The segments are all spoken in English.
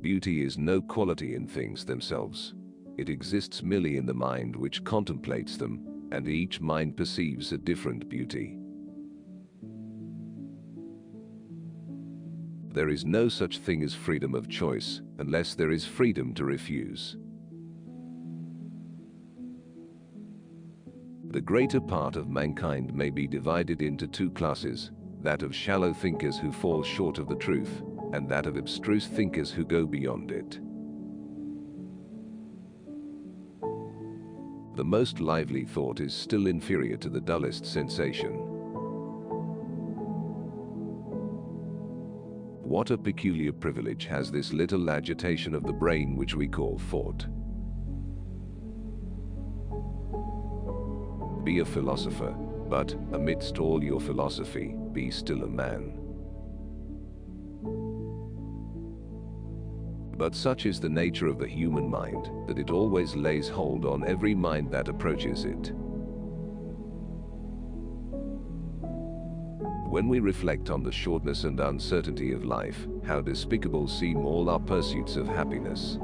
beauty is no quality in things themselves. It exists merely in the mind which contemplates them, and each mind perceives a different beauty. There is no such thing as freedom of choice, unless there is freedom to refuse. The greater part of mankind may be divided into two classes, that of shallow thinkers who fall short of the truth, and that of abstruse thinkers who go beyond it. The most lively thought is still inferior to the dullest sensation. What a peculiar privilege has this little agitation of the brain which we call thought. Be a philosopher, but, amidst all your philosophy, be still a man. But such is the nature of the human mind, that it always lays hold on every mind that approaches it. When we reflect on the shortness and uncertainty of life, how despicable seem all our pursuits of happiness.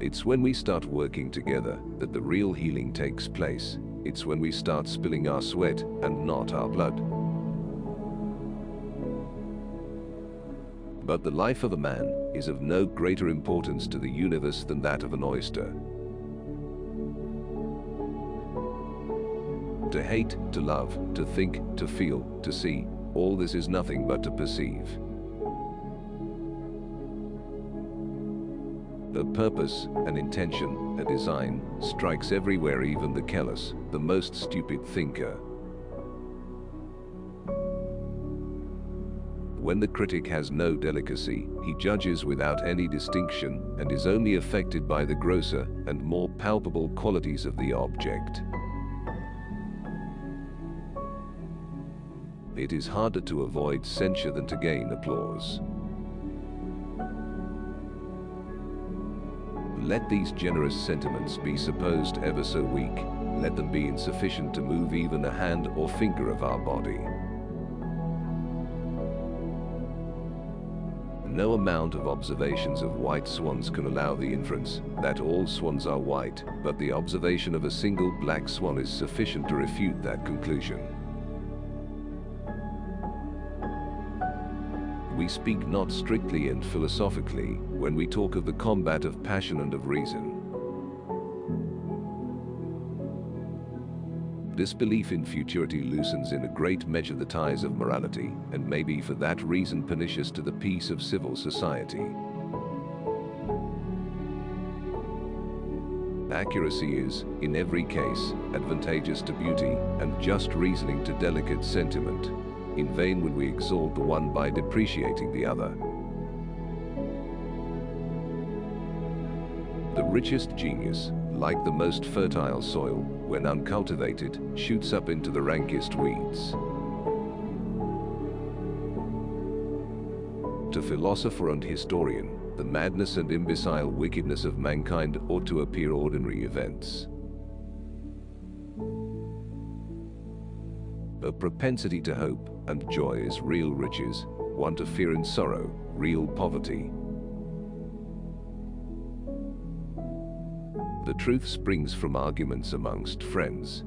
It's when we start working together that the real healing takes place. It's when we start spilling our sweat and not our blood. But the life of a man is of no greater importance to the universe than that of an oyster. To hate, to love, to think, to feel, to see, all this is nothing but to perceive. A purpose, an intention, a design, strikes everywhere, even the careless, the most stupid thinker. When the critic has no delicacy, he judges without any distinction, and is only affected by the grosser and more palpable qualities of the object. It is harder to avoid censure than to gain applause. Let these generous sentiments be supposed ever so weak, let them be insufficient to move even a hand or finger of our body. No amount of observations of white swans can allow the inference that all swans are white, but the observation of a single black swan is sufficient to refute that conclusion. We speak not strictly and philosophically when we talk of the combat of passion and of reason. Disbelief in futurity loosens in a great measure the ties of morality, and may be for that reason pernicious to the peace of civil society. Accuracy is, in every case, advantageous to beauty, and just reasoning to delicate sentiment. In vain would we exalt the one by depreciating the other. The richest genius, like the most fertile soil, when uncultivated, shoots up into the rankest weeds. To philosopher and historian, the madness and imbecile wickedness of mankind ought to appear ordinary events. A propensity to hope and joy is real riches, one to fear and sorrow, real poverty. The truth springs from arguments amongst friends.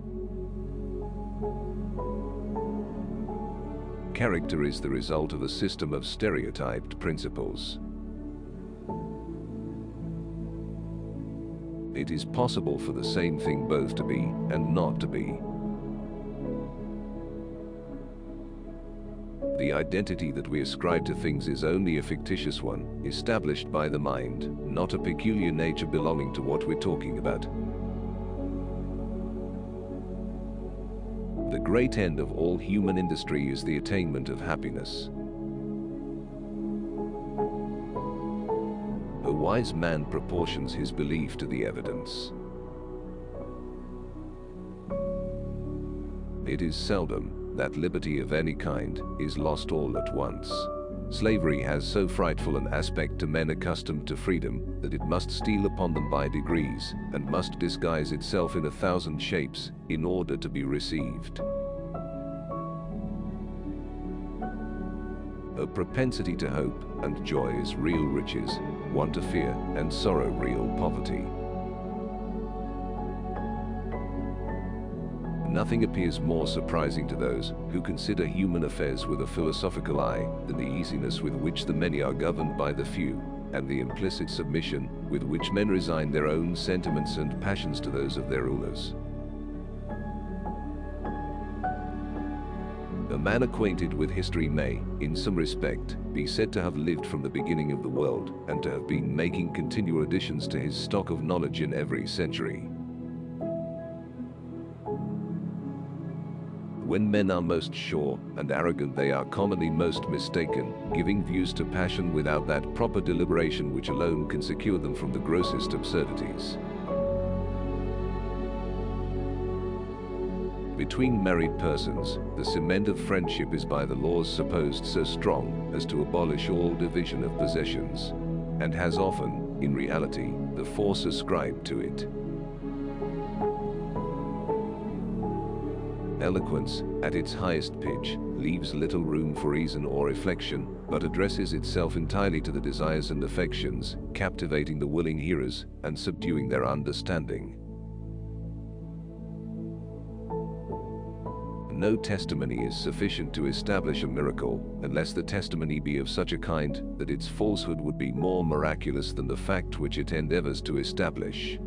Character is the result of a system of stereotyped principles. It is possible for the same thing both to be and not to be. The identity that we ascribe to things is only a fictitious one, established by the mind, not a peculiar nature belonging to what we're talking about. The great end of all human industry is the attainment of happiness. A wise man proportions his belief to the evidence. It is seldom that liberty of any kind is lost all at once. Slavery has so frightful an aspect to men accustomed to freedom that it must steal upon them by degrees, and must disguise itself in 1,000 shapes in order to be received. A propensity to hope and joy is real riches, one to fear and sorrow real poverty. Nothing appears more surprising to those who consider human affairs with a philosophical eye than the easiness with which the many are governed by the few, and the implicit submission with which men resign their own sentiments and passions to those of their rulers. A man acquainted with history may, in some respect, be said to have lived from the beginning of the world, and to have been making continual additions to his stock of knowledge in every century. When men are most sure and arrogant, they are commonly most mistaken, giving views to passion without that proper deliberation which alone can secure them from the grossest absurdities. Between married persons, the cement of friendship is by the laws supposed so strong as to abolish all division of possessions, and has often, in reality, the force ascribed to it. Eloquence, at its highest pitch, leaves little room for reason or reflection, but addresses itself entirely to the desires and affections, captivating the willing hearers and subduing their understanding. No testimony is sufficient to establish a miracle, unless the testimony be of such a kind that its falsehood would be more miraculous than the fact which it endeavors to establish.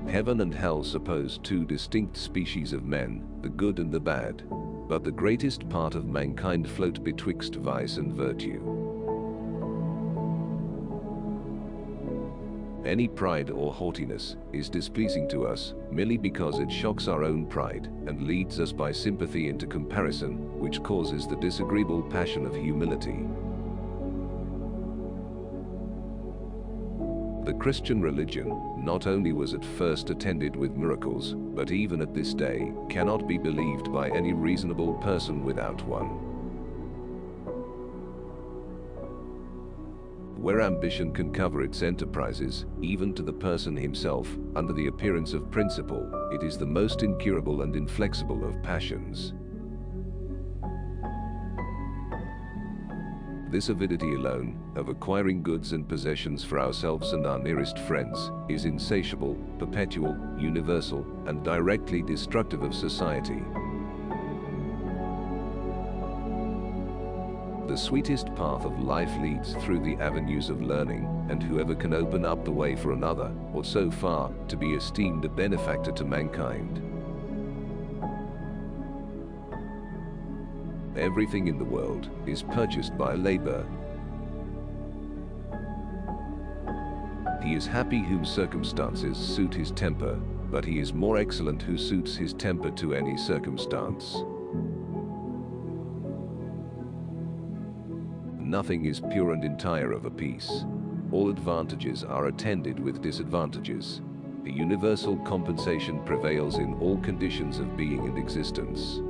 Heaven and hell suppose two distinct species of men, the good and the bad, but the greatest part of mankind float betwixt vice and virtue. Any pride or haughtiness is displeasing to us merely because it shocks our own pride and leads us by sympathy into comparison, which causes the disagreeable passion of humility. The Christian religion not only was at first attended with miracles, but even at this day cannot be believed by any reasonable person without one. Where ambition can cover its enterprises, even to the person himself, under the appearance of principle, it is the most incurable and inflexible of passions. This avidity alone, of acquiring goods and possessions for ourselves and our nearest friends, is insatiable, perpetual, universal, and directly destructive of society. The sweetest path of life leads through the avenues of learning, and whoever can open up the way for another, or so far to be esteemed a benefactor to mankind. Everything in the world is purchased by labor. He is happy whom circumstances suit his temper, but he is more excellent who suits his temper to any circumstance. Nothing is pure and entire of a piece. All advantages are attended with disadvantages. A universal compensation prevails in all conditions of being and existence.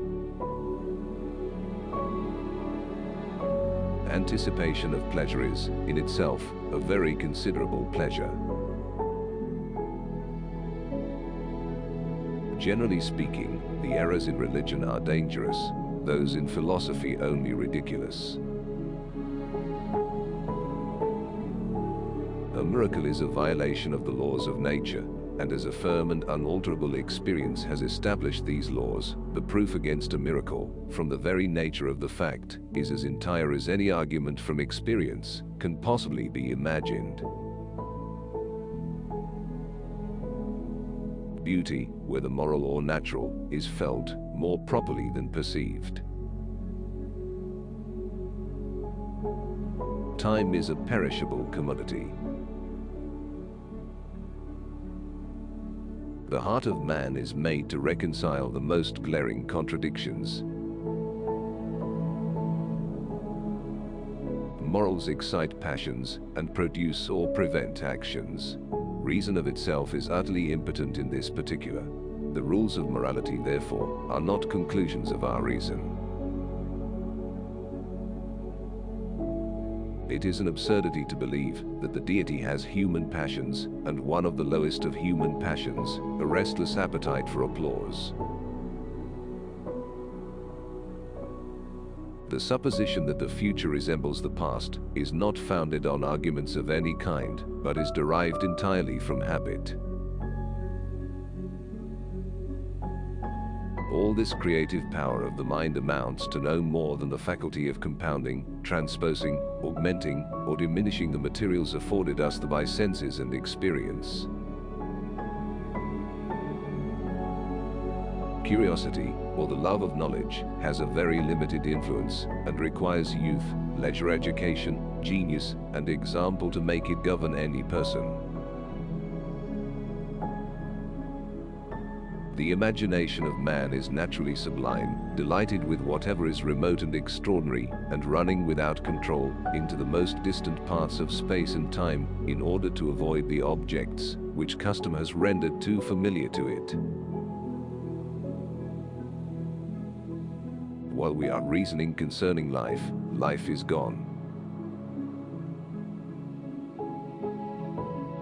Anticipation of pleasure is, in itself, a very considerable pleasure. Generally speaking, the errors in religion are dangerous, those in philosophy only ridiculous. A miracle is a violation of the laws of nature, and as a firm and unalterable experience has established these laws, the proof against a miracle, from the very nature of the fact, is as entire as any argument from experience can possibly be imagined. Beauty, whether moral or natural, is felt more properly than perceived. Time is a perishable commodity. The heart of man is made to reconcile the most glaring contradictions. Morals excite passions and produce or prevent actions. Reason of itself is utterly impotent in this particular. The rules of morality, therefore, are not conclusions of our reason. It is an absurdity to believe that the deity has human passions, and one of the lowest of human passions, a restless appetite for applause. The supposition that the future resembles the past is not founded on arguments of any kind, but is derived entirely from habit. All this creative power of the mind amounts to no more than the faculty of compounding, transposing, augmenting, or diminishing the materials afforded us by senses and experience. Curiosity, or the love of knowledge, has a very limited influence and requires youth, leisure education, genius, and example to make it govern any person. The imagination of man is naturally sublime, delighted with whatever is remote and extraordinary, and running without control into the most distant parts of space and time in order to avoid the objects which custom has rendered too familiar to it. While we are reasoning concerning life, life is gone.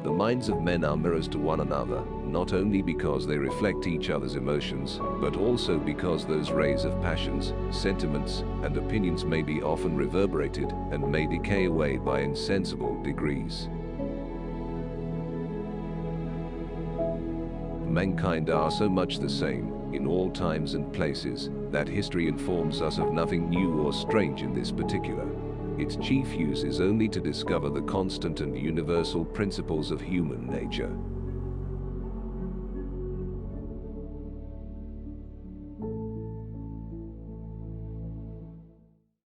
The minds of men are mirrors to one another, not only because they reflect each other's emotions, but also because those rays of passions, sentiments, and opinions may be often reverberated and may decay away by insensible degrees. Mankind are so much the same, in all times and places, that history informs us of nothing new or strange in this particular. Its chief use is only to discover the constant and universal principles of human nature.